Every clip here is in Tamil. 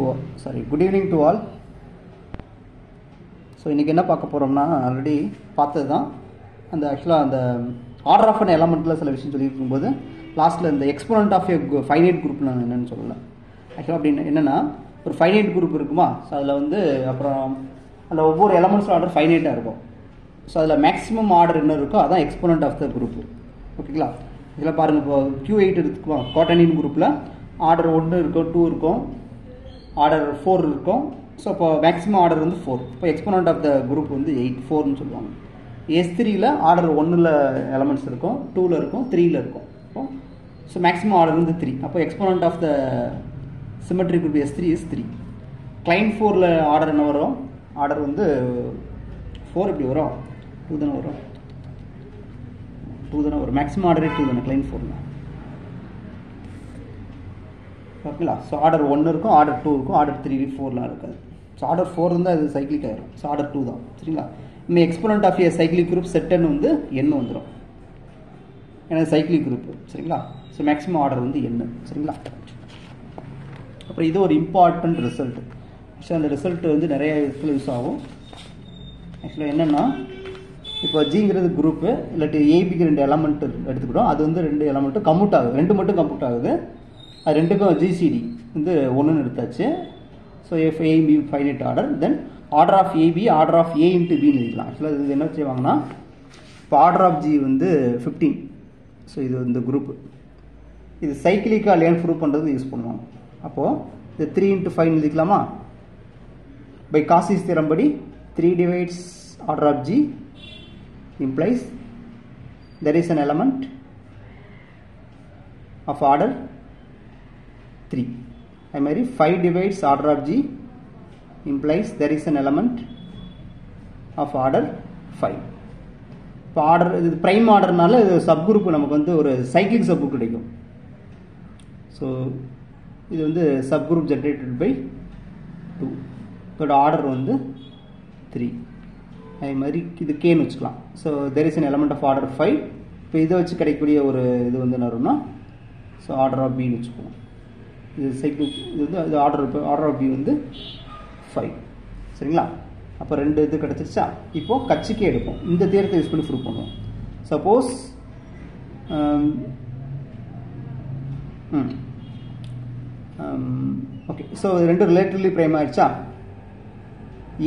Good evening to all. So இன்றைக்கி என்ன பார்க்க போகிறோம்னா, ஆல்ரெடி பார்த்தது தான். அந்த ஆக்சுவலாக அந்த ஆர்டர் ஆஃப் அன் எலமெண்ட்டில் சில விஷயம் சொல்லியிருக்கும்போது லாஸ்ட்டில் இந்த exponent of a finite group நான் என்னென்னு சொல்லலை. ஆக்சுவலாக அப்படின்னு என்னென்னா, ஒரு ஃபைனைட் குரூப் இருக்குமா, ஸோ அதில் வந்து அப்புறம் அந்த ஒவ்வொரு எலமெண்ட்ஸும் ஆர்டர் ஃபைனைட்டாக இருக்கும். ஸோ அதில் மேக்ஸிமம் ஆர்டர் என்ன இருக்கோ அதான் எக்ஸ்போனன்ட் ஆஃப் த குரூப். ஓகேங்களா? இதில் பாருங்கள், இப்போ Q8 இருக்குமா, குவாட்டர்னின் குரூப்பில் ஆர்டர் 1 இருக்கும், 2 இருக்கும், ஆர்டர் 4 இருக்கும். ஸோ இப்போ மேக்ஸிமம் ஆர்டர் வந்து 4. இப்போ எக்ஸ்போனன்ட் ஆஃப் த குரூப் வந்து 8, 4ன்னு சொல்லுவாங்க. S3யில் ஆர்டர் 1ல் எலமெண்ட்ஸ் இருக்கும், 2ல் இருக்கும், 3ல் இருக்கும். இப்போ ஸோ மேக்ஸிமம் ஆர்டர் வந்து 3. அப்போ exponent of the symmetric group S3 is 3. Klein 4ல் ஆர்டர் என்ன வரும்? ஆர்டர் வந்து 4 எப்படி வரும்? 2 தானே வரும். 2 தானே வரும். மேக்ஸிமம் ஆர்டரே 2 தானே கிளைண்ட் 4ல். ஓகேங்களா? ஸோ ஆர்டர் 1 இருக்கும், ஆர்டர் 2 இருக்கும், ஆர்டர் 3, 4லாம் இருக்காது. ஸோ ஆர்டர் 4 இருந்தால் அது சைக்கிளிக் ஆகிடும். ஸோ ஆர்டர் 2 தான். சரிங்களா? இனிமேல் exponent of a cyclic group செட்டன் வந்து n வந்துடும். ஏன்னா சைக்கிளிக் குரூப். சரிங்களா? ஸோ மேக்ஸிமம் ஆர்டர் வந்து n. சரிங்களா? அப்புறம் இது ஒரு இம்பார்ட்டன்ட் ரிசல்ட். ஆக்சுவலாக அந்த ரிசல்ட் வந்து நிறைய இடத்துல யூஸ் ஆகும். ஆக்சுவலாக என்னென்னா, இப்போ ஜிங்கிறது குரூப்பு, இல்லாட்டி ஏபிக்கு 2 எலமெண்ட் எடுத்துக்கிட்டோம். அது வந்து 2 எலமெண்ட்டும் கம்ப்யூட் ஆகுது, 2 மட்டும் கம்ப்யூட் ஆகுது. அது ரெண்டுக்கும் ஜிசிடி வந்து 1ன்னு எடுத்தாச்சு. So if AB finite order, then order of AB order of A into பின்னு எழுதிக்கலாம். ஆக்சுவலாக இது என்ன செய்வாங்கன்னா, இப்போ ஆர்டர் ஆஃப் ஜி வந்து 15. ஸோ இது இந்த குரூப்பு இது சைக்கிளிக்காக லேன் ப்ரூவ் பண்ணுறது யூஸ் பண்ணுவாங்க. அப்போது இது 3 × 5 எழுதிக்கலாமா? பை காசிஸ் தியரம் படி 3 divides order of G implies there is an element of order 3. அதே மாதிரி 5 divides order of G implies there is an element of order 5. இப்போ ஆர்டர் இது ப்ரைம் ஆர்டர்னால இது சப் குரூப் நமக்கு வந்து ஒரு சைக்கிளிக் சப் குரூப் கிடைக்கும். ஸோ இது வந்து சப் குரூப் ஜென்ரேட்டட் பை 2. இதோட ஆர்டர் வந்து 3. அதே மாதிரி இது கேன்னு வச்சுக்கலாம். So there is an element of order 5. இப்போ இதை வச்சு கிடைக்கக்கூடிய ஒரு இது வந்து என்ன வரும்னா, ஸோ ஆர்டர் ஆஃப் பின்னு வச்சுக்குவோம். இது சைக்கிள் இது வந்து அது ஆர்டர் ஆஃப் பி வந்து 5. சரிங்களா? அப்போ 2 இது கிடச்சிருச்சா? இப்போது கட்சிக்கே எடுப்போம். இந்த தியரத்தை யூஸ் பண்ணி ப்ரூவ் பண்ணுவோம். Suppose okay, so 2 relatively prime ஆகிடுச்சா?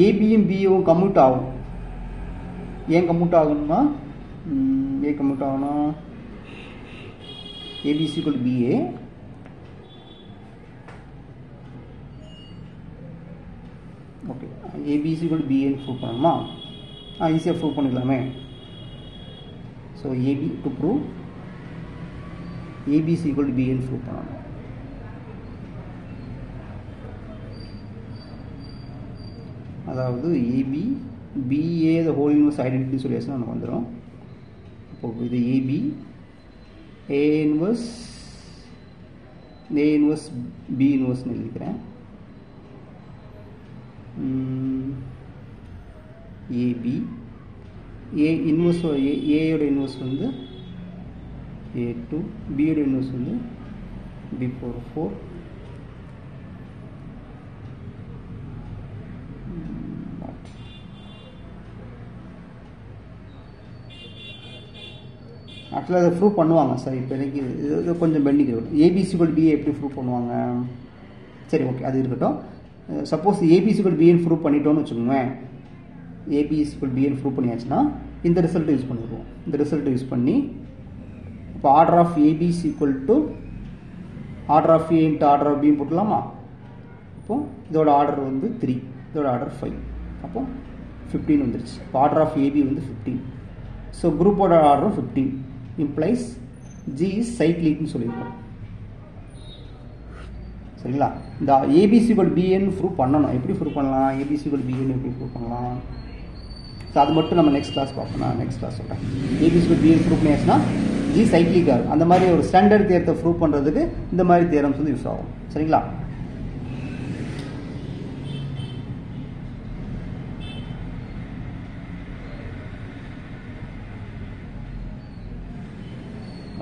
ஏபியும் பியும் கம்யூட் ஆகும். ஏன் கம்யூட் ஆகணும்னா, ஏ கம்யூட் ஆகணும், ABC equal BA, okay, ABC equal பிஏன்னு ப்ரூவ் பண்ணணுமா? ஈஸியாக ப்ரூவ் பண்ணிக்கலாமே. So AB to prove ABC equal பிஏன்னு ப்ரூவ் பண்ணணும். அதாவது AB BA the whole inverse identity solution நமக்கு வந்துடும். அப்போது இது ஏபி ஏ இன்வர்ஸ் பி இன்வர்ஸ்னு எழுதிக்கிறேன். ஏபி ஏ இன்வர்ஸ் ஏயோட இன்வர்ஸ் வந்து A2, பியோட இன்வர்ஸ் வந்து B4, 4. ஆக்சுவலாக அதை ப்ரூவ் பண்ணுவாங்க. சரி, இப்போ எனக்கு இது கொஞ்சம் பெண்டிங் இருக்கட்டும். ஏபிசி ஈக்குவல் பிஏ எப்படி ப்ரூவ் பண்ணுவாங்க? சரி, ஓகே, அது இருக்கட்டும். சப்போஸ் ஏபிசி ஈக்குவல் பிஏன்னு ப்ரூவ் பண்ணிட்டோன்னு வச்சுக்கோங்க. ஏபிசி ஈக்குவல் பிஏன்னு ப்ரூவ் பண்ணியாச்சுன்னா இந்த ரிசல்ட்டை யூஸ் பண்ணிடுவோம். இந்த ரிசல்ட்டை யூஸ் பண்ணி இப்போ order of ABC equal to order of A into order of பின்னு போட்டலாமா? அப்போது இதோட ஆர்டர் வந்து 3, இதோட ஆர்டர் 5. அப்போது 15 வந்துருச்சு. இப்போ ஆர்டர் ஆஃப் ஏபி வந்து 15. ஸோ குரூப்போட ஆர்டரும் 15 இம்ப்ளைஸ் ஜி இஸ் சைக்கிளிக்னு சொல்லியிருக்கோம். சரிங்களா? இந்த ஏபிசி ஈக்குவல் பிஏன்னு ப்ரூவ் பண்ணணும். எப்படி ப்ரூவ் பண்ணலாம்? ஏபிசி ஈக்குவல் பிஏன்னு எப்படி ப்ரூவ் பண்ணலாம்? ஸோ அது மட்டும் நம்ம நெக்ஸ்ட் கிளாஸ் பார்ப்போம். நான் நெக்ஸ்ட் கிளாஸ் சொல்கிறேன். ஏபிசி ஈக்குவல் பிஏன்னு ப்ரூவ் பண்ணியாச்சுன்னா ஜி சைக்கிளிக்காக இருக்கும். அந்த மாதிரி ஒரு ஸ்டாண்டர்ட் தியரத்தை ப்ரூவ் பண்ணுறதுக்கு இந்த மாதிரி தியரம்ஸ் வந்து யூஸ் ஆகும். சரிங்களா?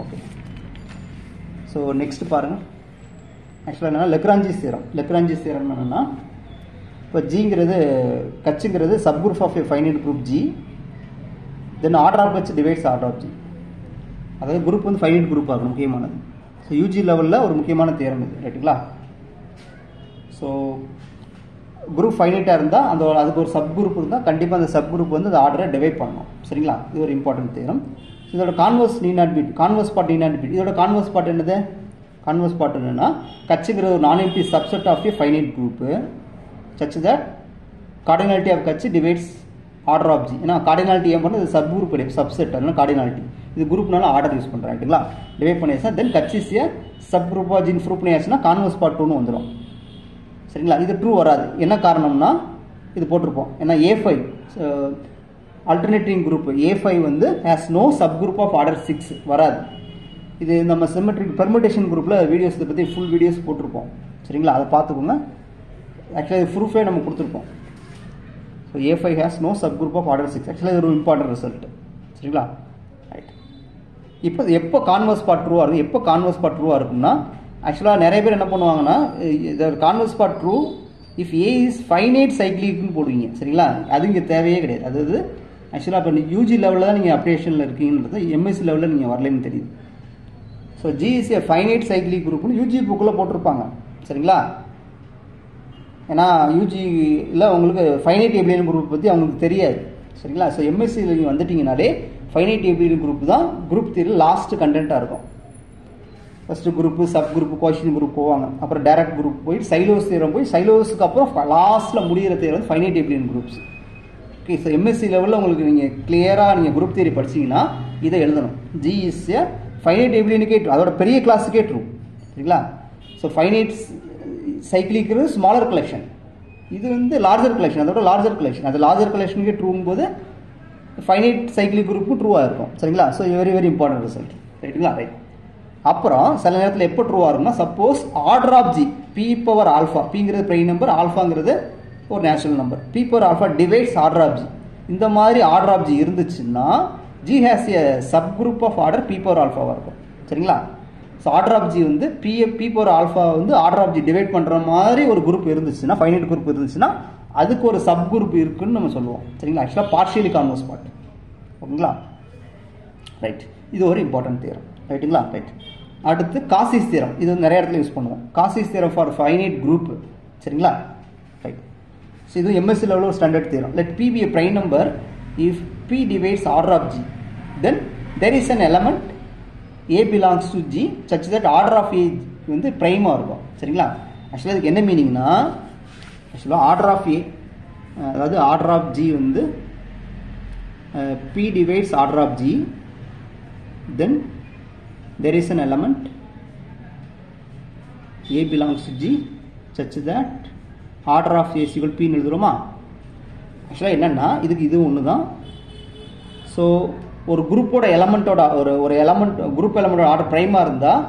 ஓகே, ஸோ நெக்ஸ்ட் பாருங்கள். ஆக்சுவலாக என்னன்னா லெக்ரான்ஜிஸ் தியரம் என்னன்னா, இப்போ ஜிங்கிறது கச்சுங்கிறது sub group of a finite group G, then order of H divides order of G. அதாவது குரூப் வந்து ஃபைனைட் குரூப் ஆகணும், முக்கியமானது. ஸோ யூஜி லெவலில் ஒரு முக்கியமான தியரம் இது, ரைட்டுங்களா? ஸோ குரூப் ஃபைனைட்டாக இருந்தால் அதுக்கு ஒரு சப் குரூப் இருந்தால் கண்டிப்பாக அந்த சப் குரூப் வந்து அந்த ஆர்டரை டிவைட் பண்ணணும், சரிங்களா? இது ஒரு இம்பார்ட்டன்ட் தியரம். இதோட converse need not be, converse part need not be. இதோட கான்வர்ஸ் பார்ட் என்னது? கான்வர்ஸ் பார்ட் என்னன்னா, கச்சுங்கிற ஒரு non empty subset of a finite group such that cardinality of கட்சி டிவைட்ஸ் ஆர்டர் ஆஃப் ஜி. ஏன்னா கார்டினாலிட்டி ஏன் பண்ணது சப் குரூப் கிடையாது, சப்செட், அதனால கார்டினாலிட்டி. இது குரூப்னால ஆர்டர் யூஸ் பண்ணுறேன், ரைட்டுங்களா? டிவைட் பண்ணியாச்சுன்னா தென் கட்சிசிய சப் குரூப் ஆஃப் ஜின் ப்ரூவ் பண்ணியாச்சுன்னா கான்வர்ஸ் பார்ட் 2ன்னு வந்துடும், சரிங்களா? இது ட்ரூ வராது. என்ன காரணம்னா இது போட்டிருப்போம். ஏன்னா A5 அல்டர்னேட்டிங் குரூப் A5 வந்து has no sub group of order 6 வராது. இது நம்ம சிமெட்ரிக் பெர்முடேஷன் குரூப்பில் வீடியோஸ் இதை பற்றி ஃபுல் வீடியோஸ் போட்டிருப்போம், சரிங்களா? அதை பார்த்துக்கோங்க. ஆக்சுவலாக இது ப்ரூஃபே நம்ம கொடுத்துருப்போம். So A5 has no sub group of order 6. ஆக்சுவலாக இது ஒரு இம்பார்ட்டன்ட் ரிசல்ட், சரிங்களா? ரைட். இப்போ எப்போ கான்வர்ஸ் பார்ட் ட்ரூவாக இருக்கும், எப்போ கான்வர்ஸ் பார்ட் ட்ரூவாக இருக்கும்னா, ஆக்சுவலாக நிறைய பேர் என்ன பண்ணுவாங்கன்னா, இந்த converse part true if A is finite சைக்கிளிக்னு போடுவீங்க, சரிங்களா? அது இங்கே தேவையே கிடையாது. அதாவது ஆக்சுவலாக இப்போ யூஜி லெவலில் தான் நீங்கள் அப்டேஷனில் இருக்கீங்கன்றது எம்எஸ்சி லெவலில் நீங்கள் வரலன்னு தெரியுது. So G is a finite cyclic குரூப்னு யூஜி புக்கில் போட்டிருப்பாங்க, சரிங்களா? ஏன்னா யூஜியில் உங்களுக்கு ஃபைனைட் ஏபிலியன் குரூப் பற்றி அவங்களுக்கு தெரியாது, சரிங்களா? ஸோ எம்எஸ்சியில் நீங்கள் வந்துட்டீங்கனாலே ஃபைனைட் ஏபிலியன் குரூப் தான் குரூப் தியரி லாஸ்ட் கண்டென்ட்டாக இருக்கும். ஃபஸ்ட்டு குரூப்பு, சப் குரூப்பு, கோஷன் குரூப் போவாங்க. அப்புறம் டைரக்ட் குரூப் போய் சைலோஸ் தியரம் போய் சைலோஸுக்கு அப்புறம் லாஸ்ட்டில் முடிகிற தியரம் வந்து finite abelian groups. Okay, so MSc லெவலில் உங்களுக்கு நீங்கள் கிளியராக நீங்கள் குரூப் தியரி படிச்சிங்கன்னா இதை எழுதணும். ஜி இஸ் ஏ ஃபைனைட் ஏபிலியனுக்கே ட்ரூ, அதோட பெரிய கிளாஸுக்கே ட்ரூ, சரிங்களா? ஸோ ஃபைனைட் சைக்கிளிக்கிறது ஸ்மாலர் கலெக்ஷன், இது வந்து லார்ஜர் கலெக்ஷன், அதோட லார்ஜர் கலெக்ஷன். அது லார்ஜர் கலெக்ஷனுக்கே ட்ரூங்கும் போது ஃபைனைட் சைக்கிளிக் குரூப்பும் ட்ரூவாக இருக்கும், சரிங்களா? So very very important result, ரைட்டுங்களா? ரைட். அப்புறம் சில நேரத்தில் எப்போ ட்ரூவாக இருக்கும்னா, suppose order of G P power alpha, பிங்கிறது பிரைம் நம்பர், ஆல்ஃபாங்கிறது ஒரு natural number, P power alpha divides order of G. இந்த மாதிரி ஆர்டர் ஆஃப் ஜி இருந்துச்சுன்னா G has a sub group of order P power ஆல்ஃபாவாக இருக்கும், சரிங்களா? ஸோ ஆர்டர் ஆஃப் ஜி வந்து பி பவர் ஆல்ஃபா வந்து ஆர்டர் ஆஃப் ஜி டிவைட் பண்ணுற மாதிரி ஒரு குரூப் இருந்துச்சுன்னா, ஃபைனைட் குரூப் இருந்துச்சுன்னா அதுக்கு ஒரு சப் குரூப் இருக்குன்னு நம்ம சொல்லுவோம், சரிங்களா? ஆக்சுவலாக பார்ஷியலி கான்வர்ஸ் பார்ட், ஓகேங்களா? ரைட். இது ஒரு இம்பார்ட்டன்ட் தியரம், ரைட்டுங்களா? ரைட். அடுத்து காசிஸ் தியரம், இது நிறைய இடத்துல யூஸ் பண்ணுவோம். Cauchy's theorem for finite group, சரிங்களா? ரைட். ஸோ இது எம்எஸ்சி லெவலில் ஒரு standard theorem. Let P be a prime number if P divides order of G, then there is an element A belongs to G such that order of A வந்து பிரைமாக இருக்கும், சரிங்களா? ஆக்சுவலாக இதுக்கு என்ன மீனிங்னா, ஆக்சுவலாக ஆர்டர் ஆஃப் ஏ, அதாவது ஆர்டர் ஆஃப் ஜி வந்து P divides order of G, then there is an element A belongs to G such that order of A is equal to P ன்னு எழுதுறோமா? ஆக்சுவலாக என்னன்னா இதுக்கு இது ஒன்று தான். ஸோ ஒரு குரூப்போட எலமெண்ட்டோட ஒரு எலமெண்ட் குரூப் எலமெண்டோட ஆர்டர் பிரைமாக இருந்தால்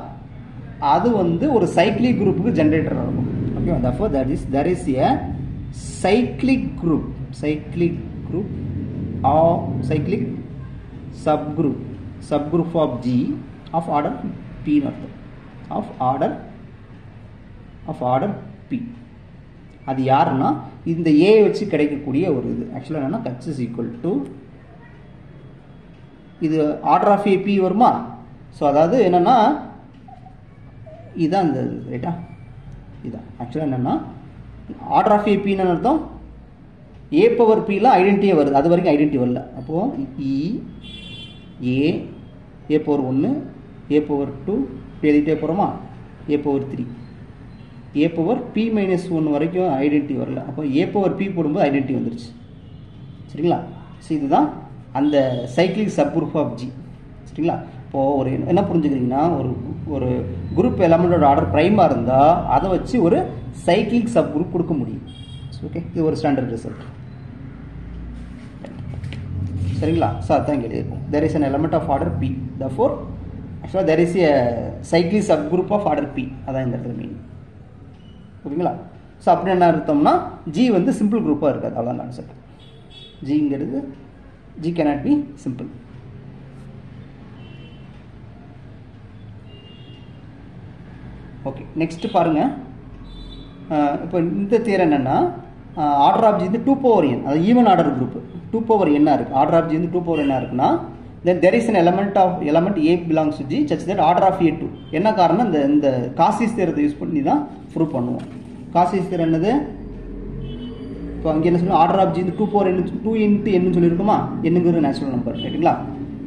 அது வந்து ஒரு சைக்கிளிக் குரூப்புக்கு ஜென்ரேட்டர் இருக்கும். Okay, therefore there is a cyclic group or cyclic subgroup of G of order P of order P. அது யாருன்னா இந்த A வச்சு கிடைக்கக்கூடிய ஒரு இது. ஆக்சுவலாக என்னன்னா H is equal to இது ஆர்டர் ஆஃப் ஏ பி வருமா? ஸோ அதாவது என்னன்னா இதுதான் இந்த ரைட்டா, இதுதான் ஆக்சுவலாக என்னன்னா ஆர்டர் ஆஃப் ஏ பின்னு அர்த்தம். ஏ பவர் பிலாம் ஐடென்டிட்டியே வருது, அது வரைக்கும் ஐடென்டிட்டி வரல. அப்போது ஏ பவர் 1, ஏ பவர் 2 எழுதிட்டே போகிறோமா, A power 3, A power B minus 1 வரைக்கும் ஐடென்டிட்டி வரல. அப்போ ஏ பவர் பி போடும்போது ஐடென்டிட்டி வந்துருச்சு, சரிங்களா? ஸோ இதுதான் அந்த cyclic sub group of G, சரிங்களா? இப்போது ஒரு என்ன புரிஞ்சுக்கிறீங்கன்னா, ஒரு குரூப் எலமெண்டோட ஆர்டர் பிரைமாக இருந்தால் அதை வச்சு ஒரு சைக்கிளிக் சப் குரூப் கொடுக்க முடியும். ஓகே, இது ஒரு ஸ்டாண்டர்ட் ரிசல்ட், சரிங்களா? ஸோ அதான் இங்கே எழுதியிருக்கோம். There is an element of order B, therefore ஆக்சுவலாக there is a cyclic sub group of order B, அதான் இந்த இடத்துல மீனிங், ஓகேங்களா? ஸோ அப்படி என்ன அர்த்தம்னா ஜி வந்து சிம்பிள் குரூப்பாக இருக்காது, அவ்வளோதான் கான்செப்ட். ஜிங்கிறது G cannot be simple. Okay, next பாருங்க. இப்போ இந்த தியரம் என்னன்னா ஆர்டர் ஆஃப் ஜி வந்து 2 power n, அது even order group 2 power n இருக்கு. ஆர்டர் ஆஃப் ஜி வந்து 2 power n இருக்குன்னா then there is an element A belongs to G such that order of A2. என்ன காரணம், இந்த காசிஸ் தியரத்தை யூஸ் பண்ணி தான் ப்ரூவ் பண்ணுவோம். காசிஸ் தியரம் என்னது, இப்போ அங்கே என்ன சொல்லுவோம், ஆர்டர் ஆஃப் ஜி வந்து 2 power n 2 into n சொல்லியிருக்குமா, என்னங்கிறது நேச்சுரல் நம்பர் ரைட்டுங்களா.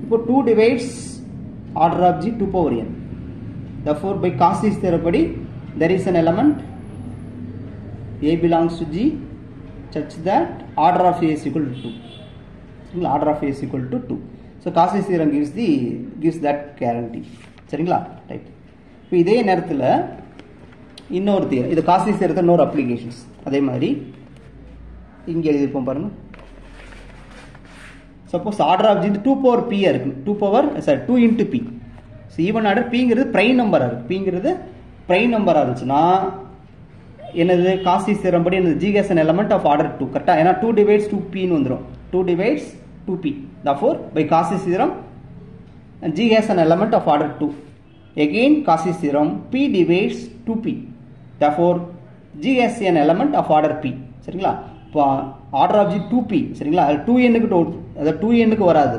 இப்போ 2 divides order of G 2 power n. Therefore by Cauchy's theorem படி there is an element A belongs to G such that order of A is equal to 2. Order of A is equal to 2. So Cauchy's theorem gives that guarantee. சரிங்களா, ரைட். இப்போ இதே நேரத்தில் இன்னொரு தியரம், இது Cauchy's theorem இன்னொரு அப்ளிகேஷன்ஸ். அதே மாதிரி இங்கே எழுதியிருப்போம் பாருங்க. Suppose order of G 2 power p இருக்கு, 2 into p. So even order பிங்கிறது பிரைம் நம்பராக இருக்குது. பிங்கிறது பிரைம் நம்பராக இருந்துச்சுன்னா என்னது, Cauchy's theorem படி என்னது, G has an element of order 2 கரெக்டாக, ஏன்னா 2 divides 2p ன்னு வந்துடும். 2 divides 2p. Therefore by Cauchy's theorem G has an element of order 2. Again Cauchy's theorem p divides 2p. Therefore G has an element of order p. சரிங்களா, இப்போ ஆர்டர் ஆஃப் ஜி 2p சரிங்களா, அது 2n-க்கு அதாவது 2n-க்கு வராது.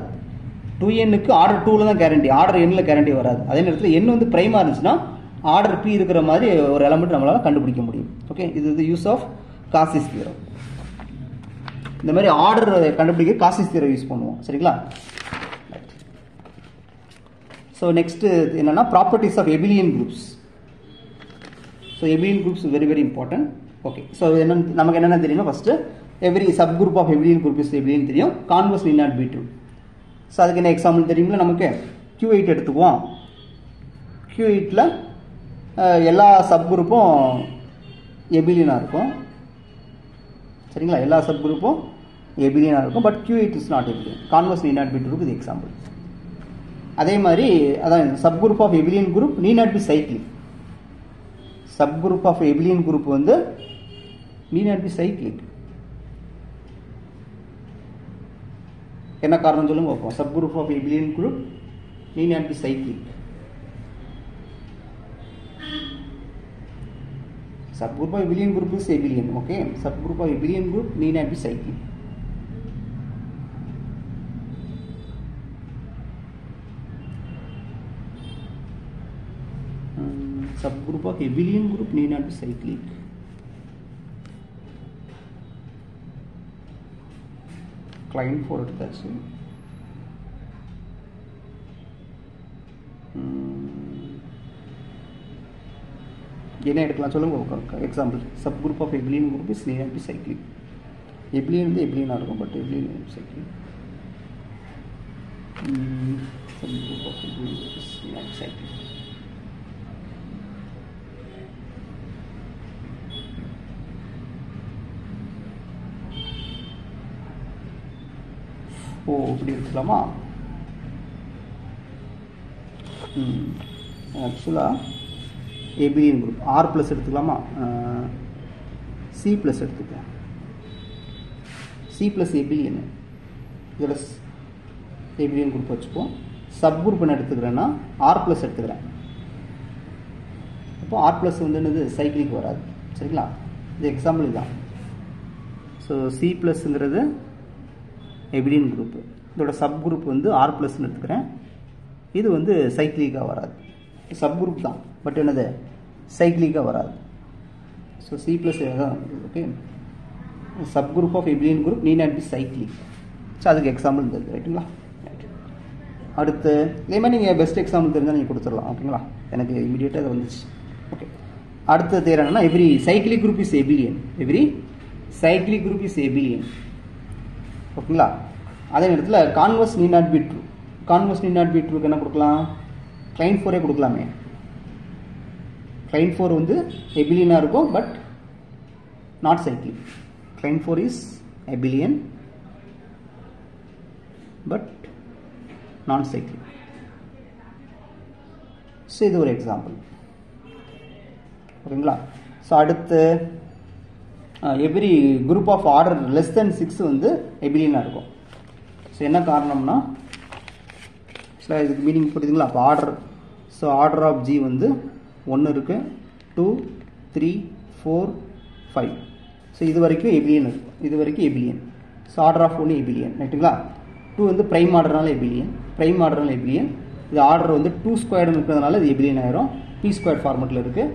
2n-க்கு ஆர்டர் 2ல தான் கேரண்டி, ஆர்டர் n-ல கேரண்டி வராது. அதே நேரத்தில் n வந்து பிரைமாக இருந்துச்சுன்னா ஆர்டர் p இருக்கிற மாதிரி ஒரு எலமெண்ட் நம்மளால கண்டுபிடிக்க முடியும். ஓகே, இது யூஸ் ஆஃப் Cauchy's theorem. இந்த மாதிரி ஆர்டர் கண்டுபிடிக்க Cauchy's theorem யூஸ் பண்ணுவோம். சரிங்களா. ஸோ நெக்ஸ்ட் என்னன்னா properties of abelian groups. So abelian groups very very important. Okay, so நமக்கு என்னென்ன தெரியுமா, first every sub group of abelian group is abelian தெரியும். Converse need not be true. So அதுக்கு என்ன எக்ஸாம்பிள் தெரியுங்களா, நமக்கு Q8 எடுத்துக்குவோம். Q8ல் எல்லா சப் குரூப்பும் எபிலியனாக இருக்கும். சரிங்களா, எல்லா சப் குரூப்பும் எபிலியனாக இருக்கும். But Q8 is not abelian. Converse need not be true இது எக்ஸாம்பிள். அதே மாதிரி அதான் sub group of abelian group need not be cyclic. Sub group of abelian group வந்து need not be cyclic. என்ன காரணம் சொல்லுங்க பார்ப்போம். Sub group of abelian group need not be cyclic. Subgroup of abelian group is abelian. Okay, subgroup of abelian group need not be cyclic. Subgroup of abelian group need not be cyclic. Client for it, that's it. என்ன எடுக்கலாம் சொல்லுங்க example. Sub group of abelian group is need not be cyclic. Abelian வந்து எபிலியனாக இருக்கும், but abelian cyclic. Sub group of abelian group is need not be cyclic. ஓ, இப்படி இருக்கலாமா? ஆக்சுவலாக எபிலியன் குரூப் ஆர் ப்ளஸ் எடுத்துக்கலாமா, சி ப்ளஸ் எடுத்துக்கலாம். சி ப்ளஸ் எபிலியன், இதோட எபிலியன் குரூப் வச்சுப்போம். சப் குரூப் என்ன எடுத்துக்கிறேன்னா ஆர் ப்ளஸ் எடுத்துக்கிறேன். அப்போ ஆர் ப்ளஸ் வந்து என்னது, சைக்கிளிக் வராது. சரிங்களா, இது எக்ஸாம்பிள் தான். ஸோ சி ப்ளஸ்ங்கிறது எபிலியன் குரூப், இதோட சப் குரூப் வந்து ஆர் ப்ளஸ்ன்னு எடுத்துக்கிறேன். இது வந்து சைக்கிளிக்காக வராது, சப் குரூப் தான், பட் என்னது சைக்கிளிக்காக வராது. ஸோ சி ப்ளஸ் தான். Okay, sub group of abelian group need not be cyclic. So அதுக்கு எக்ஸாம்பிள் இருந்தது ரைட்டுங்களா. அடுத்து இதே மாதிரி நீங்கள் பெஸ்ட் எக்ஸாம்பிள் தெரிஞ்சால் நீங்கள் கொடுத்துடலாம். ஓகேங்களா, எனக்கு இமீடியட்டாக அது வந்துச்சு. ஓகே, அடுத்த தேர் என்னன்னா every cyclic group is எபிலியன். Every cyclic group is எபிலியன். ஓகேங்களா, அதே நேரத்தில் converse need not be true. Converse need not be trueக்கு என்ன கொடுக்கலாம், கிளைண்ட் 4 கொடுக்கலாமே. கிளைண்ட் 4 வந்து எபிலியனாக இருக்கும், but not cyclic. Klein 4 is abelian but non cyclic. So இது ஒரு எக்ஸாம்பிள். ஓகேங்களா. ஸோ அடுத்து every group of order less than 6 வந்து எபிலியனாக இருக்கும். ஸோ என்ன காரணம்னா இதுக்கு மீனிங் புரியுதுங்களா. அப்போ order, so order of G வந்து 1 இருக்குது, 2 3 4 5. ஸோ இது வரைக்கும் எபிலியன் இருக்கும், இது வரைக்கும் எபிலியன். ஸோ ஆர்டர் ஆஃப் ஒன்று எபிலியன் ரைட்டுங்களா. 2 வந்து ப்ரைம் ஆர்டர்னால எபிலியன், ப்ரைம் ஆர்டர்னால எபிலியன். இது ஆர்டர் வந்து 2 ஸ்கொயர்டு இருக்கிறதுனால இது எபிலியன் ஆயிரும், பி ஸ்கொயர் ஃபார்மெட்டில் இருக்குது.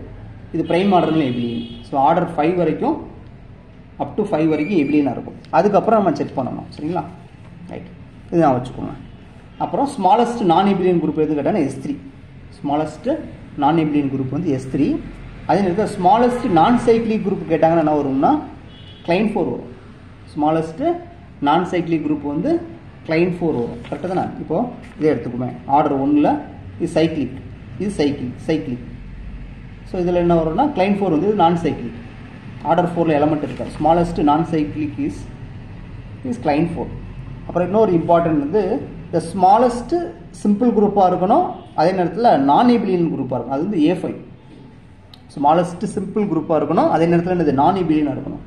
இது ப்ரைம் ஆர்டர்னால எபிலியன். ஸோ ஆர்டர் 5 வரைக்கும் அப் டு 5 வரைக்கும் எபிலியனாக இருக்கும். அதுக்கப்புறம் நம்ம செக் பண்ணணும் சரிங்களா. ரைட், இது நான் வச்சுக்கோங்க. அப்புறம் ஸ்மாலஸ்ட் நான் எபிலியன் குரூப் எது கேட்டால் S3. ஸ்மாலஸ்ட் நான் எபிலியன் குரூப் வந்து S3. அதே நேரத்தில் ஸ்மாலஸ்ட் நான் சைக்ளிக் குரூப் கேட்டாங்கன்னா என்ன வரும்னா கிளைன் 4 வரும். ஸ்மாலஸ்ட் நான் சைக்ளிக் குரூப் வந்து கிளைன் 4 வரும். கரெக்டாக தானே. இப்போது இதை எடுத்துக்குமே ஆர்டர் 1ல் இது சைக்ளிக், இது சைக்ளிக். ஸோ இதில் என்ன வரும்னா கிளைன் 4 வந்து நான் சைக்ளிக். ஆர்டர் 4ல் எலமெண்ட் இருக்காது. ஸ்மாலஸ்ட் நான் சைக்ளிக் இஸ் கிளைன் 4. அப்புறம் இன்னொரு இம்பார்ட்டன்ட் வந்து இந்த ஸ்மாலஸ்ட் சிம்பிள் குரூப்பாக இருக்கணும், அதே நேரத்தில் நான் எபிலியன் குரூப்பாக இருக்கும். அது வந்து A5. ஸ்மாலஸ்ட் சிம்பிள் குரூப்பாக இருக்கணும், அதே நேரத்தில் என்னது நான் எபிலியனாக இருக்கணும்.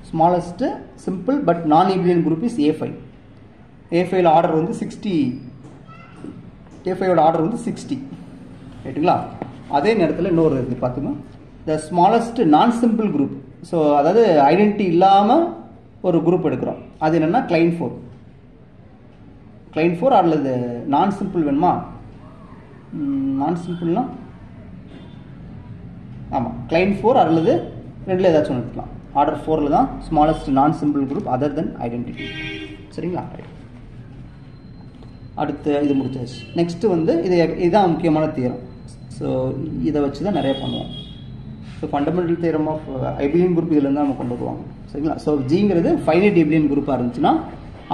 Smallest simple but non abelian group is A5. A5ல ஆர்டர் வந்து 60. A5ஓட ஆர்டர் வந்து 60 ரைட்டுங்களா. அதே நேரத்தில் இன்னொரு இது பார்த்துங்க, த ஸ்மாலஸ்ட் நான் சிம்பிள் குரூப். ஸோ அதாவது ஐடென்டிட்டி இல்லாமல் ஒரு குரூப் எடுக்கிறோம், அது என்னென்னா கிளைன் 4. கிளைன் 4 அல்லது நான் சிம்பிள் வேணுமா? நான் சிம்பிள்னா ஆமாம் கிளைன் 4 அல்லது ரெண்டில் ஏதாச்சும் ஒன்று எடுத்துக்கலாம். ஆர்டர் 4ல் தான் ஸ்மாலஸ்ட் நான் சிம்பிள் குரூப் அதர் தென் ஐடென்டிட்டி சரிங்களா. அடுத்து இது முடிச்சாச்சு. நெக்ஸ்ட்டு வந்து இதுதான் முக்கியமான தியரம். ஸோ இதை வச்சு தான் நிறைய பண்ணுவோம். So fundamental theorem of abelian group இதில் தான் நம்ம கொண்டு வருவாங்க சரிங்களா. ஸோ ஜிங்கிறது ஃபைனைட் எபிலியன் குரூப்பாக இருந்துச்சுன்னா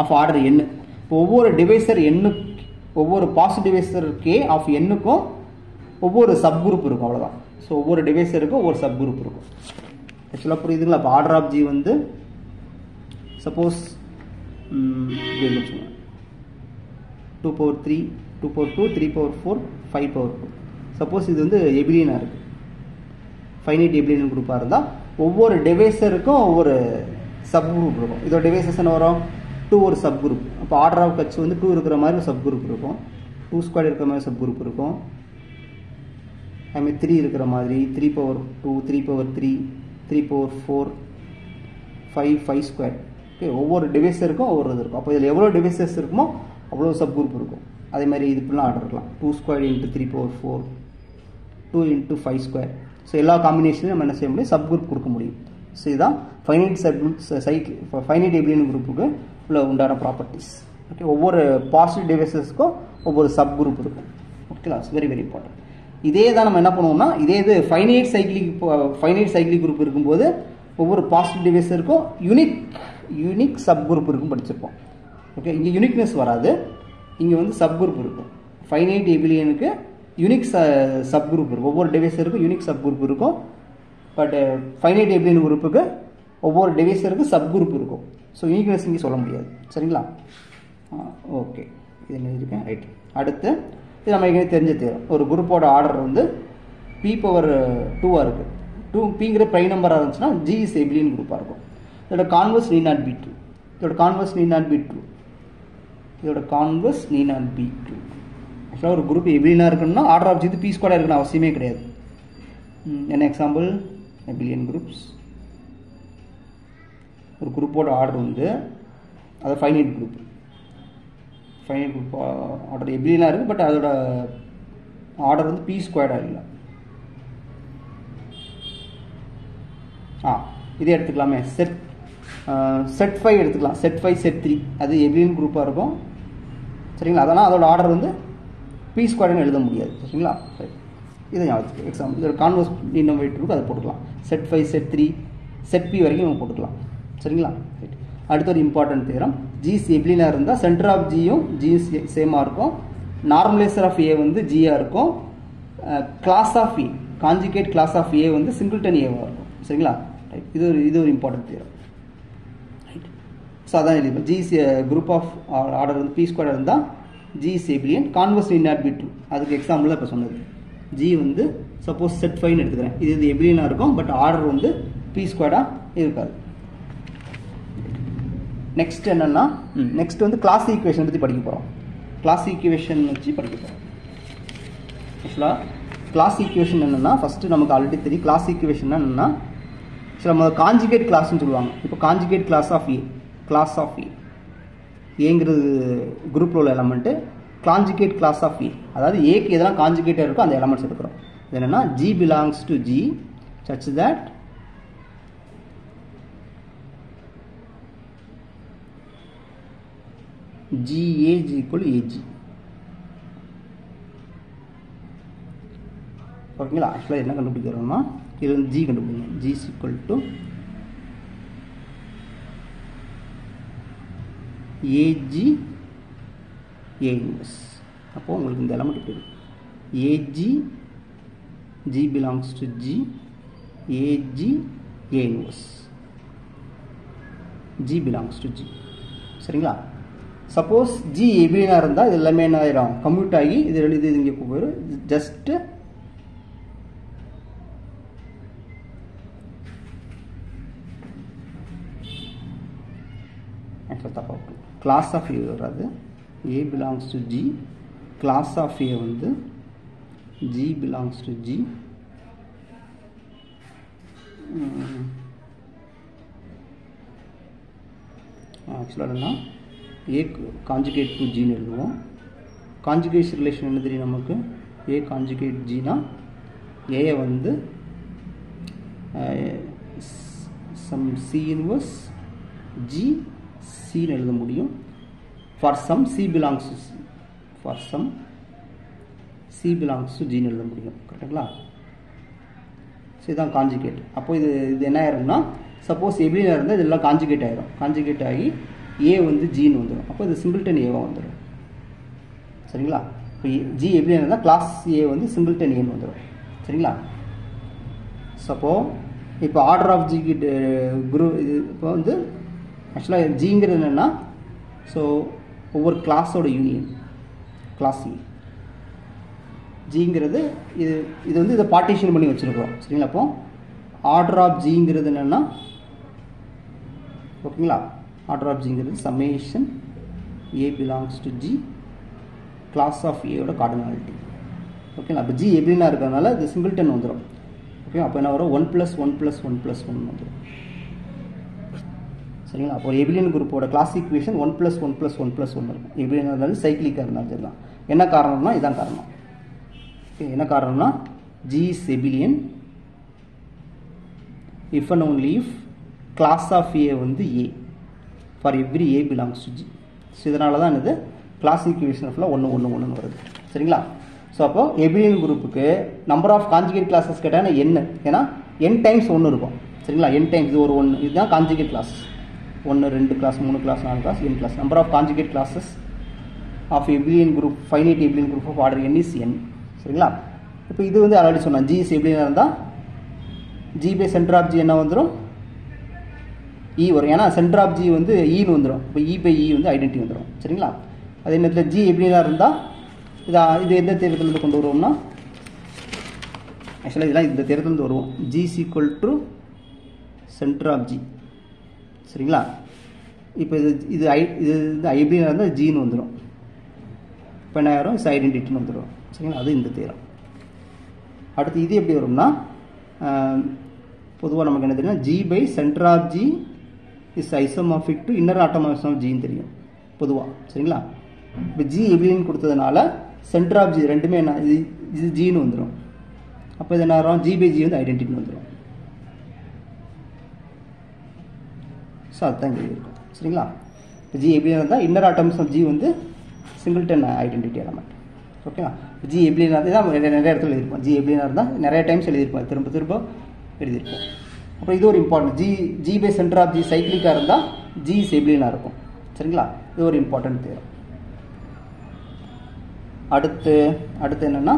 ஆஃப் ஆர்டர் n. இப்போ ஒவ்வொரு டிவைசர் எண்ணுக்கு, ஒவ்வொரு பாசிட்டிவ் டிவைசர் கே ஆஃப் எண்ணுக்கும் ஒவ்வொரு சப் குரூப் இருக்கும், அவ்வளோதான். ஸோ ஒவ்வொரு டிவைசருக்கும் ஒவ்வொரு சப் குரூப் இருக்கும். ஆக்சுவலாக புரியுதுங்களா. இப்போ ஆர்டர் ஆஃப் ஜி வந்து சப்போஸ் 2/3 2/2 3/4 5/2. சப்போஸ் இது வந்து எபிலியனாக இருக்குது, ஃபைனைட் எபிலியன் குரூப்பாக இருந்தால் ஒவ்வொரு டிவைசருக்கும் ஒவ்வொரு சப் குரூப் இருக்கும். இதோட டிவைசஸ் என்ன வரும்? 2 ஒரு சப் குரூப். அப்போ ஆர்டர் ஆஃப் கட்சி வந்து 2 இருக்கிற மாதிரி சப் குரூப் இருக்கும், 2 ஸ்கொயர் இருக்கிற மாதிரி சப் குரூப் இருக்கும், அதுமாதிரி 3 இருக்கிற மாதிரி 3/2 3/3 3/4 5 ஸ்கொயர். ஓகே, ஒவ்வொரு டிவைசருக்கும் ஒவ்வொரு இது இருக்கும். அப்போ இதில் எவ்வளோ டிவைசஸ் இருக்குமோ அவ்வளோ சப் குரூப் இருக்கும். அதே மாதிரி இது இப்படிலாம் ஆர்டர் இருக்கலாம், 2 square into 3/4 2 into 5 square. So எல்லா காம்பினேஷனையும் நம்ம என்ன செய்ய முடியும்? சப் குரூப் கொடுக்க முடியும். ஸோ இதுதான் ஃபைனைட் சப் குரூப் ஃபைனைட் எபிலியன் குரூப்புக்கு உள்ள உண்டான ப்ராப்பர்ட்டிஸ். ஓகே, ஒவ்வொரு பாசிட்டிவ் டிவைசஸ்க்கும் ஒவ்வொரு சப் குரூப் இருக்கும். ஓகேங்களா. Very very important. இதே தான் நம்ம என்ன பண்ணுவோம்னா, இதே இது ஃபைனைட் சைக்ளிக் குரூப் இருக்கும்போது ஒவ்வொரு பாசிட்டிவ் டிவைசருக்கும் யூனிக் சப் குரூப் இருக்கும் படிச்சிருப்போம். ஓகே, இங்கே யூனிக்னஸ் வராது, இங்கே வந்து சப் குரூப் இருக்கும். ஃபைனைட் எபிலியனுக்கு யூனிக் சப் குரூப் இருக்கும், ஒவ்வொரு டிவைசருக்கும் யூனிக் சப் குரூப் இருக்கும். பட் ஃபைனைட் எபிலியன் குரூப்புக்கு ஒவ்வொரு டிவைசருக்கும் சப் குரூப் இருக்கும். ஸோ யூனிக்னஸ் இங்கே சொல்ல முடியாது சரிங்களா. ஓகே, இது என்ன இருக்கேன் ரைட். அடுத்து இது நம்ம எங்கே தெரிஞ்ச தேரும், ஒரு குரூப்போட ஆர்டர் வந்து p/2 இருக்குது. 2pங்கிற ப்ரைம் நம்பராக இருந்துச்சுன்னா G இஸ் எபிலியன் குரூப்பாக இருக்கும். இதோட converse need not be true. இதோட converse need not be true. இதோட converse need not be true. ஆக்சுவலாக ஒரு குரூப் எபிலியனாக இருக்கணும்னா ஆர்டர் ஆஃப் ஜி p² இருக்குன்னு அவசியமே கிடையாது. என்ன எக்ஸாம்பிள்? எபிலியன் குரூப்ஸ். ஒரு குரூப்போட ஆர்டர் வந்து அது ஃபைனைட் குரூப் ஆர்டர் எபிலியனாக இருக்குது, பட் அதோட ஆர்டர் வந்து p² இல்லை. இதே எடுத்துக்கலாமே, செட் 5 எடுத்துக்கலாம். செட் 5 செட் 3 அது எபிலியன் குரூப்பாக இருக்கும் சரிங்களா. அதனால் அதோட ஆர்டர் வந்து p² எழுத முடியாது சரிங்களா. இதை ஞாபகத்துக்கு எக்ஸாம்பிள் இதோட கான்வர்ஸ் இன்னும் வெயிட் இருக்கும், அதை போட்டுக்கலாம். செட் 5 செட் 3 செட் p வரைக்கும் நம்ம போட்டுக்கலாம் சரிங்களா. அடுத்த ஒரு இம்பார்ட்டன்ட் தியரம், ஜிஸ் எபிலியனாக இருந்தால் சென்டர் ஆஃப் ஜியும் ஜியும் சேமாக இருக்கும், நார்மலைசர் ஆஃப் ஏ வந்து ஜியாக இருக்கும், class of A conjugate class of A வந்து சிங்கிள்டன் ஏவாக இருக்கும் சரிங்களா. ரைட், இது ஒரு இம்பார்ட்டன்ட் தியரம் ரைட். ஸோ அதான் எழுதி ஜிஸ் குரூப் ஆஃப் ஆர்டர் வந்து p² இருந்தால் G is எபிலியன், converse need not be true. அதுக்கு எக்ஸாம்பிள் தான் இப்போ சொன்னது. ஜி வந்து சப்போஸ் செட் 5 எடுத்துக்கிறேன், இது எபிலியனாக இருக்கும், பட் ஆர்டர் வந்து p² இருக்காது. நெக்ஸ்ட் என்னன்னா, நெக்ஸ்ட் வந்து கிளாஸ் ஈக்குவேஷன் பற்றி படிக்க போகிறோம். கிளாஸ் ஈக்குவேஷன் வச்சு படிக்க போகிறோம். ஆக்சுவலாக கிளாஸ் ஈக்குவேஷன் என்னன்னா ஃபஸ்ட்டு நமக்கு ஆல்ரெடி தெரியும். கிளாஸ் ஈக்குவேஷன் என்னன்னா நம்ம காஞ்சுகேட் கிளாஸ்ன்னு சொல்லுவாங்க. இப்போ conjugate class of A, class of A, ஏங்கிறது குரூப்பில் உள்ள element, conjugate class of A, அதாவது ஏக்கு எதெல்லாம் காஞ்சுகேட்டாக இருக்கோ அந்த எலமெண்ட்ஸ் எடுக்கிறோம். இது என்னன்னா G belongs to G such that GA is equal to AG. ஓகேங்களா? ஆக்சுவலாக என்ன கண்டுபிடிக்கிறோம்னா இது வந்து G கண்டுபிடிக்கணும். G is equal to AG A inverse. அப்போ உங்களுக்கு இந்த எலமெண்ட் எப்படி இருக்கும்? AG G belongs to G, AG A inverse, G belongs to G. சரிங்களா? சப்போஸ் G எப்படின்னா இருந்தால் இது எல்லாமே என்ன ஆயிரும், கம்யூட் ஆகி இது இங்கே போயிடும். ஜஸ்ட் தப்பாக கிளாஸ் ஆஃப் ஏ வராது. A belongs to G, class of A வந்து G belongs to G, ஆக்சுவலாக என்னன்னா A காஞ்சுகேட் டு Gன்னு எழுதுவோம். காஞ்சுகேஷன் ரிலேஷன் என்ன தெரியும் நமக்கு? A காஞ்சுகேட் Gனா A வந்து சம் C இன்வர்ஸ் G Cன்னு எழுத முடியும். For some C belongs to C, for some C belongs to Gன்னு எழுத முடியும். கரெக்டுங்களா? ஸோ இதுதான் காஞ்சுகேட். அப்போ இது என்ன ஆயிரும்னா சப்போஸ் எப்படின்னா இருந்தால் இதெல்லாம் காஞ்சுகேட் ஆயிரும். காஞ்சுகேட் ஆகி A வந்து Gன்னு வந்துடும். அப்போ இது சிங்கிள்டன் ஏவாக வந்துடும். சரிங்களா? இப்போ G எப்படின்னா இருந்தால் கிளாஸ் A வந்து சிங்கிள்டன் ஏன்னு வந்துடும். சரிங்களா? சப்போ இப்போ ஆர்டர் ஆஃப் G குரூப் இது இப்போ வந்து ஆக்சுவலாக Gங்கிறது என்னென்னா ஸோ ஒவ்வொரு கிளாஸோட யூனியன், கிளாஸ் E. Gங்கிறது இது வந்து இதை பார்ட்டிஷன் பண்ணி வச்சுருக்கோம். சரிங்களா? அப்போ ஆர்டர் ஆஃப் Gங்கிறது என்னென்னா ஓகேங்களா, ஆர்டர் ஆஃப் Gங்கிறது summation A belongs to G, class of ஏயோட கார்டினாலிட்டி. ஓகேங்களா? அப்போ G எப்படின்னா இருக்கிறதுனால இது சிங்கிள்டன் வந்துடும். ஓகே, அப்போ என்ன வரும்? 1 + 1 + 1 + 1 வந்துடும். சரிங்களா? அப்போ எபிலியன் குரூப்போட கிளாஸ் ஈக்குவேஷன் 1 + 1 + 1 + 1 இருக்கும். எபிலியன் இருந்தாலும் சைக்கிளிக்காக இருந்தாலும் சரிதான். என்ன காரணம்னா இதான் காரணம். என்ன காரணம்னா G is abelian if and only if class of A வந்து A for every A belongs to G. So இதனால தான் இது கிளாஸ் ஈக்குவேஷன் ஃபுல்லாக 1 1 1 வருது. சரிங்களா? ஸோ அப்போ எபிலியன் குரூப்புக்கு நம்பர் ஆஃப் காஞ்சுகேட் கிளாஸஸ் கேட்டால் n, ஏன்னா n டைம்ஸ் 1 இருக்கும். சரிங்களா? n டைம்ஸ் இது ஒரு 1, இதுதான் conjugate class. 1 2 class 3 class 4 class n class. Number of conjugate classes of abelian group, finite abelian group of order n is n. சரிங்களா? இப்போ இது வந்து ஆல்ரெடி சொன்னேன். G எப்படின்னா இருந்தால் G by centre of G என்ன வந்துடும்? E வரும். ஏன்னா சென்டர் ஆஃப் G வந்து ஈன்னு வந்துடும். இப்போ E பை E வந்து ஐடென்டி வந்துடும். சரிங்களா? அதே நேரத்தில் G எப்படின்னா இருந்தால் இது எந்த தேர்தலிருந்து கொண்டு வருவோம்னா ஆக்சுவலாக இதெல்லாம் இந்த தேர்தலிருந்து வருவோம். G is equal to centre of G. சரிங்களா? இப்போ இது எப்படின்னா இருந்தால் Gன்னு வந்துடும். இப்போ என்ன ஆயிரும்? இஸ் ஐடென்டிட்டின்னு வந்துடும். சரிங்களா? அது இந்த தேரம். அடுத்து இது எப்படி வரும்னா பொதுவாக நமக்கு என்ன தெரியும்? G by centre of G is isomorphic to inner automorphism of Gன்னு தெரியும் பொதுவாக. சரிங்களா? இப்போ G எப்படின்னு கொடுத்ததுனால சென்டர் ஆஃப் G ரெண்டுமே என்ன இது Gன்னு வந்துடும். அப்போ இது என்ன ஆகும்? G பை G வந்து ஐடென்டிட்டின்னு வந்துடும். ஸோ அதுதான் இங்கே இருக்கும். சரிங்களா? இப்போ G எப்படின்னு இருந்தால் இன்னர் ஆட்டோமார்பிசம் ஆஃப் G வந்து சிங்கிள்டன் ஐடென்டிட்டி எலமெண்ட். ஓகேவா? G எப்படின்னா தான் நிறைய இடத்துல எழுதியிருப்போம். G எப்படின்னா இருந்தால் நிறைய டைம்ஸ் எழுதியிருப்போம், திரும்ப திரும்ப எழுதியிருப்போம். அப்புறம் இது ஒரு important. G by centre of G சைக்கிளிக்காக இருந்தால் G எப்படின்னா இருக்கும். சரிங்களா? இது ஒரு இம்பார்ட்டன்ட் தேவை. அடுத்து என்னென்னா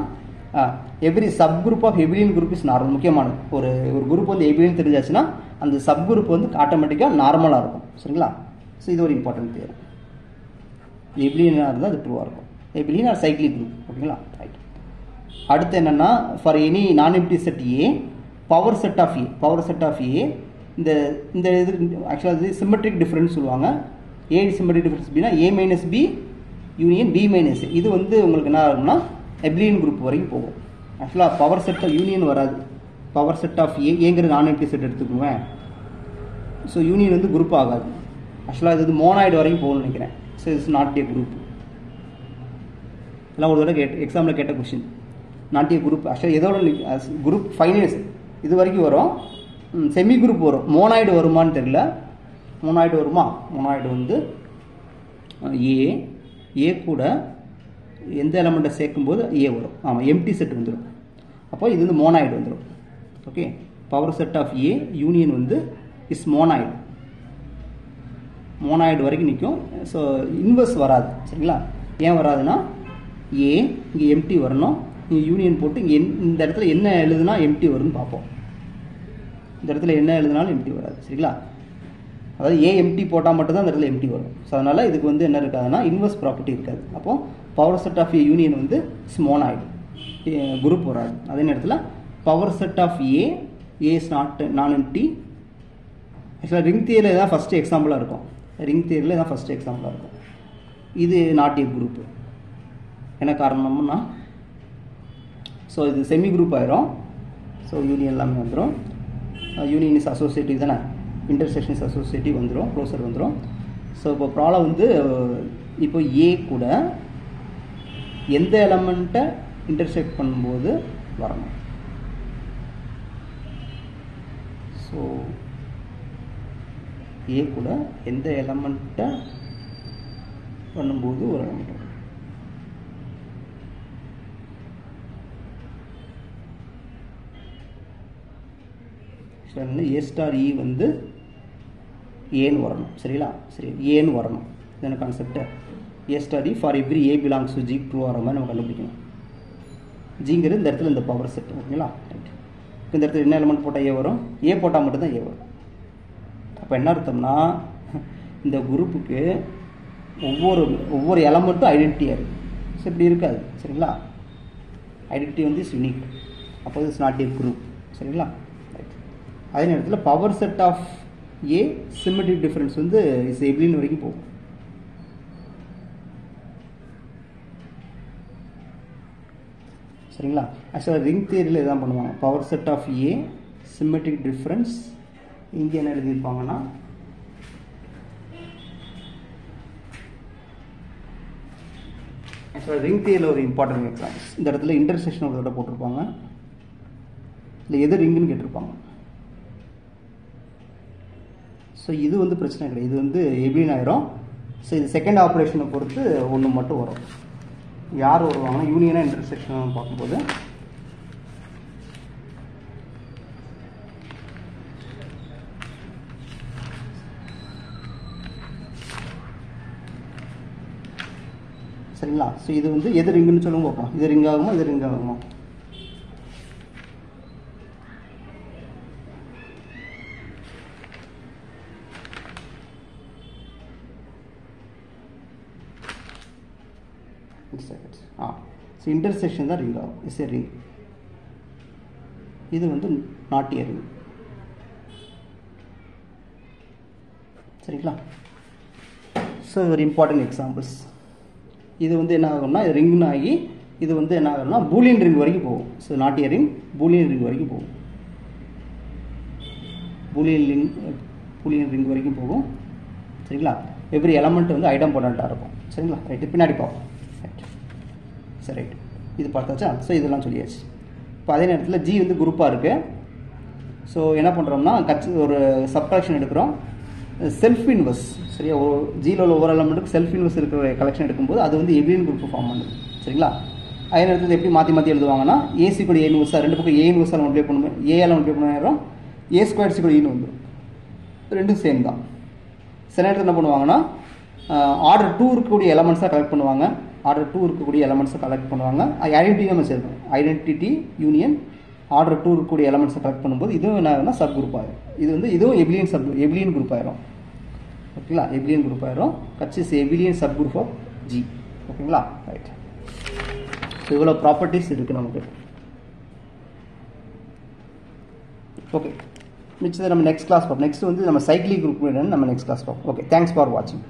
every sub group of abelian group is normal. முக்கியமானது. ஒரு குரூப் வந்து எபிலியன் தெரிஞ்சாச்சுன்னா அந்த சப் குரூப் வந்து ஆட்டோமேட்டிக்காக நார்மலாக இருக்கும். சரிங்களா? ஸோ இது ஒரு இம்பார்ட்டன்ட் தேவை. எபிலியனாக இருந்தால் அது ட்ரூவாக இருக்கும். Abelian or cyclic group. ஓகேங்களா? ரைட். அடுத்து என்னென்னா for any non empty set A, power set of A, power set of A இந்த இது ஆக்சுவலாக இது சிமெட்ரிக் டிஃபரன்ஸ் சொல்லுவாங்க. ஏ சிமெட்ரிக் டிஃபரன்ஸ் அப்படின்னா A - B union B - A. இது வந்து உங்களுக்கு என்ன ஆகும்னா எபிலியன் குரூப் வரைக்கும் போகும். ஆக்சுவலாக பவர் செட் யூனியன் வராது. பவர் செட் ஆஃப் ஏங்கிறது நான் எம்டி செட் எடுத்துக்குவேன். ஸோ யூனியன் வந்து குரூப் ஆகாது. ஆக்சுவலாக இது மோனாய்டு வரைக்கும் போகணும்னு நினைக்கிறேன். So it's not a group. எல்லாம் ஒரு தடவை எக்ஸாமில் கேட்ட கொஸ்டின். Not a group. ஆக்சுவலாக எதோட குரூப் ஃபைனல்ஸ் இது வரைக்கும் வரும். செமி குரூப் வரும். மோனாய்டு வருமானு தெரியல. மோனாய்டு வருமா? மோனாய்டு வந்து ஏ கூட எந்த எலமெண்ட்டை சேர்க்கும்போது ஏ வரும். ஆமாம், எம்டி செட் வந்துடும். அப்போ இது வந்து மோனாய்டு வந்துடும். Okay, power set of A union வந்து இஸ் மோனாய்டு. மோனாய்டு வரைக்கும் நிற்கும். ஸோ இன்வெர்ஸ் வராது. சரிங்களா? ஏன் வராதுன்னா ஏ இங்கே எம்டி வரணும். இங்கே யூனியன் போட்டு இங்கே இந்த இடத்துல என்ன எழுதுனா எம்டி வரும்னு பார்ப்போம். இந்த இடத்துல என்ன எழுதுனாலும் எம்டி வராது. சரிங்களா? அதாவது ஏ எம்டி போட்டால் மட்டும்தான் அந்த இடத்துல எம்டி வரும். ஸோ அதனால் இதுக்கு வந்து என்ன இருக்காதுன்னா இன்வெர்ஸ் ப்ராப்பர்ட்டி இருக்காது. அப்போது power set of A union வந்து மோனாய்டு, குரூப் வராது. அதே நேரத்தில் power set of A is non empty. ஆக்சுவலாக ரிங் தியரியில் தான் ஃபஸ்ட்டு எக்ஸாம்பிளாக இருக்கும். ரிங் தியரியில் தான் ஃபஸ்ட்டு எக்ஸாம்பிளாக இருக்கும். இது நாட் ஏ குரூப். என்ன காரணம்னா ஸோ இது செமி குரூப் ஆயிரும். ஸோ யூனியன் எல்லாமே வந்துடும். யூனியன் இஸ் அசோசியேட்டிவ் தானே, இன்டர்செக்ஷன் இஸ் அசோசியேட்டிவ் வந்துடும், க்ளோசர் வந்துடும். ஸோ இப்போ ப்ராப்ளம் வந்து இப்போ ஏ கூட எந்த எலமெண்ட்டை இன்டர்செக்ட் பண்ணும்போது வரணும். ஸோ ஏ கூட எந்த எலமெண்ட்டை பண்ணும்போது ஒரு எலமெண்ட் வரும். ஏ ஸ்டார் இ வந்து ஏன்னு வரணும். சரிங்களா? சரி, ஏன்னு வரணும். என்ன concept? A star i for every A belongs to G true ஆகிற மாதிரி நம்ம கண்டுபிடிக்கணும். ஜிங்கிறது இந்த இடத்துல இந்த பவர் செட். ஓகேங்களா? ரைட். இந்த இடத்துல என்ன எலமெண்ட் போட்டால் ஏ வரும்? ஏ போட்டால் மட்டும்தான் ஏ வரும். அப்போ என்ன அர்த்தம்னா இந்த குரூப்புக்கு ஒவ்வொரு எலமெண்ட்டும் ஐடென்டிட்டியாக இருக்குது. ஸோ இப்படி இருக்காது. சரிங்களா? ஐடென்டிட்டி வந்து இஸ் யூனிக். அப்போ இட்ஸ் நாட் ஏ குரூப். சரிங்களா? ரைட். அதே நேரத்தில் power set of A symmetric difference வந்து இஸ் எப்ளின் வரைக்கும் போகும். சரிங்களா? ஆக்சுவலாக ரிங் தியரியில் இதான் பண்ணுவாங்க. Power set of A symmetric difference இங்கே என்ன எழுதியிருப்பாங்கன்னா ஆக்சுவலாக ரிங் தியரியில் ஒரு இம்பார்ட்டன்ட் எக்ஸாம்பிள்ஸ். இந்த இடத்துல இன்டர்செக்ஷன் ஒரு தடவை போட்டிருப்பாங்க. இல்லை எது ரிங்குன்னு கேட்டிருப்பாங்க. ஸோ இது வந்து பிரச்சனை கிடையாது. இது வந்து எப்ளின் ஆயிரும். ஸோ இது செகண்ட் ஆப்ரேஷனை பொறுத்து ஒன்று மட்டும் வரும். யார் வருவாங்கன்னா யூனியனாக இன்டர்செக்ஷன் பார்க்கும்போது சரிங்களா? ஸோ இது வந்து எது ரிங்குன்னு சொல்லுங்க பார்ப்போம். இது ரிங் ஆகுமா, இது ரிங் ஆகுமா? ஸோ இன்டர்செக்ஷன் தான் ரிங் ஆகும். Is a ring. இது வந்து நாட் ஏ ரிங். சரிங்களா? ஸோ ஒரு இம்பார்ட்டன்ட் எக்ஸாம்பிள்ஸ். இது வந்து என்ன ஆகும்னா இது ரிங்னு ஆகி இது வந்து என்ன ஆகும்னா பூலியன் ரிங் வரைக்கும் போகும். So not a ring, Boolean ring வரைக்கும் போகும். பூலியன் ரிங் வரைக்கும் போகும். சரிங்களா? எவ்ரி எலமெண்ட் வந்து ஐடம்போடண்ட்டாக இருக்கும். சரிங்களா? ரைட்டு, பின்னாடி பார்ப்போம். ரைட். சரி, ரைட். இது பார்த்தாச்சா? ஸோ இதெல்லாம் சொல்லியாச்சு. இப்போ அதே நேரத்தில் ஜி வந்து குரூப்பாக இருக்குது. ஸோ என்ன பண்ணுறோம்னா ஒரு சப்ட்ராக்ஷன் எடுக்கிறோம். Self inverse. சரியா? ஜியில் உள்ள ஒவ்வொரு எலமெண்ட்டுக்கு செல்ஃப் இன்வெர்ஸ் இருக்கிற கலெக்ஷன் எடுக்கும்போது அது வந்து எப்ளின் குரூப் ஃபார்ம் பண்ணுது. சரிங்களா? அதே நேரத்தில் எப்படி மாற்றி எழுதுவாங்கன்னா ஏசி கூட ஏ இன்வெர்ஸாக ரெண்டு பக்கம் ஏ இன்வெர்ஸால் மல்டிப்ளை பண்ணுவோம். ஏஆல் மல்டிப்ளை பண்ணிடுறோம். ஏ ஸ்கொயர் சி கூட ஈன்னு வந்துடும். ரெண்டும் சேம் தான். சில நேரத்தில் என்ன பண்ணுவாங்கன்னா ஆர்டர் 2 இருக்கக்கூடிய எலமெண்ட்ஸாக கலெக்ட் பண்ணுவாங்க. ஆர்டர் 2 இருக்கக்கூடிய எலமெண்ட்ஸை கலெக்ட் பண்ணுவாங்க. ஐடென்டிட்டி நம்ம சேர்க்கணும். ஐடென்டிட்டி யூனியன் ஆர்டர் 2 இருக்கக்கூடிய எலமெண்ட்ஸை கலெக்ட் பண்ணும்போது இதுவும் என்ன ஆகும்னா சப் குரூப் ஆயிரும். இது வந்து இதுவும் எப்ளியன் குரூப் ஆயிரும். ஓகேங்களா? எப்ளியன் குரூப் ஆயிரும். கட்சிஸ் எப்ளியன் சப் குரூப் ஆஃப் ஜி. ஓகேங்களா? ரைட். ஸோ இவ்வளோ ப்ராப்பர்ட்டிஸ் இருக்குது நமக்கு. ஓகே, மிச்சத்தை நம்ம நெக்ஸ்ட் கிளாஸ் பார்ப்போம். நெக்ஸ்ட் வந்து நம்ம சைக்ளிக் குரூப் நம்ம நெக்ஸ்ட் கிளாஸ் பார்ப்போம். ஓகே, தேங்க்ஸ் ஃபார் வாட்சிங்.